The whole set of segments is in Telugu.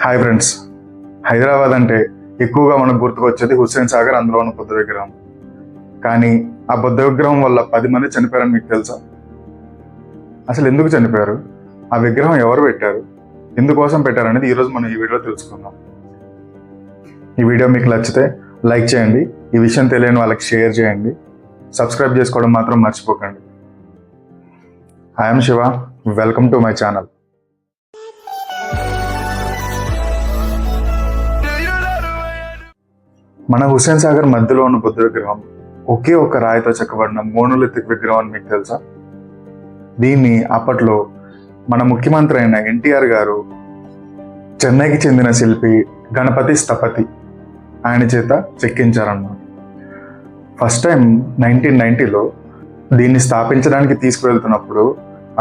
హాయ్ ఫ్రెండ్స్, హైదరాబాద్ అంటే ఎక్కువగా మనకు గుర్తుకొచ్చేది హుస్సేన్ సాగర్, అందులో ఉన్న బుద్ధ విగ్రహం. కానీ ఆ బుద్ధ విగ్రహం వల్ల 10 మంది చనిపోయారని మీకు తెలుసా? అసలు ఎందుకు చనిపోయారు, ఆ విగ్రహం ఎవరు పెట్టారు, ఎందుకోసం పెట్టారనేది ఈరోజు మనం ఈ వీడియోలో తెలుసుకుందాం. ఈ వీడియో మీకు నచ్చితే లైక్ చేయండి, ఈ విషయం తెలియని వాళ్ళకి షేర్ చేయండి, సబ్స్క్రైబ్ చేసుకోవడం మాత్రం మర్చిపోకండి. I'm Shiva, welcome to my channel. మన హుస్సేన్ సాగర్ మధ్యలో ఉన్న బుద్ధ విగ్రహం ఒకే ఒక్క రాయితో చెక్కబడిన మోనోలిథిక్ విగ్రహం అని మీకు తెలుసా? దీన్ని అప్పట్లో మన ముఖ్యమంత్రి అయిన ఎన్టీఆర్ గారు చెన్నైకి చెందిన శిల్పి గణపతి స్థపతి ఆయన చేత చెక్కించారన్నమాట. ఫస్ట్ టైం 1990లో దీన్ని స్థాపించడానికి తీసుకువెళ్తున్నప్పుడు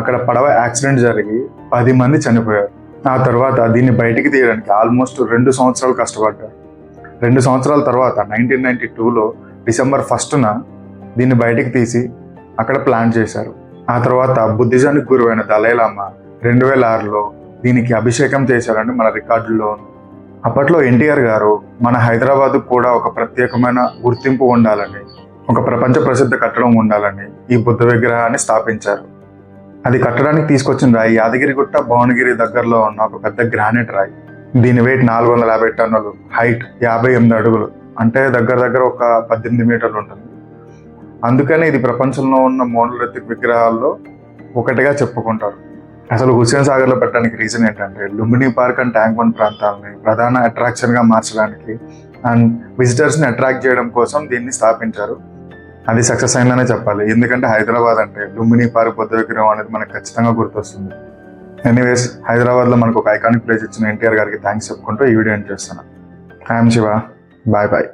అక్కడ పడవ యాక్సిడెంట్ జరిగి 10 మంది చనిపోయారు. ఆ తర్వాత దీన్ని బయటికి తీయడానికి ఆల్మోస్ట్ 2 సంవత్సరాలు కష్టపడ్డారు. 2 సంవత్సరాల తర్వాత 1992లో డిసెంబర్ 1న దీన్ని బయటికి తీసి అక్కడ ప్లాన్ చేశారు. ఆ తర్వాత బుద్ధిజానికి గురువైన దలైలామా 2006లో దీనికి అభిషేకం చేశారని మన రికార్డుల్లో ఉంది. అప్పట్లో ఎన్టీఆర్ గారు మన హైదరాబాద్ కూడా ఒక ప్రత్యేకమైన గుర్తింపు ఉండాలని, ఒక ప్రపంచ ప్రసిద్ధ కట్టడం ఉండాలని ఈ బుద్ధ విగ్రహాన్ని స్థాపించారు. అది కట్టడానికి తీసుకొచ్చిన రాయి యాదగిరిగుట్ట, భువనగిరి దగ్గరలో ఉన్న ఒక పెద్ద గ్రానైట్ రాయి. దీని వెయిట్ 450 టన్నులు, హైట్ 58 అడుగులు, అంటే దగ్గర ఒక 18 మీటర్లు ఉంటుంది. అందుకని ఇది ప్రపంచంలో ఉన్న మోనోలిథిక్ విగ్రహాల్లో ఒకటిగా చెప్పుకుంటారు. అసలు హుస్సేన్ సాగర్లో పెట్టడానికి రీజన్ ఏంటంటే, Lumbini park and tank bund ప్రాంతాలని ప్రధాన అట్రాక్షన్గా మార్చడానికి అండ్ విజిటర్స్ని అట్రాక్ట్ చేయడం కోసం దీన్ని స్థాపించారు. అది సక్సెస్ అయిందనే చెప్పాలి, ఎందుకంటే హైదరాబాద్ అంటే లుంబినీ పార్క్, బుద్ధ విగ్రహం అనేది మనకు ఖచ్చితంగా గుర్తొస్తుంది. ఎనీవేస్, హైదరాబాద్లో మనకు ఒక ఐకానిక్ ప్లేస్ ఇచ్చిన ఎన్టీఆర్ గారికి థ్యాంక్స్ చెప్పుకుంటూ ఈ వీడియో ఎండ్ చేస్తాను. I am Shiva, bye bye.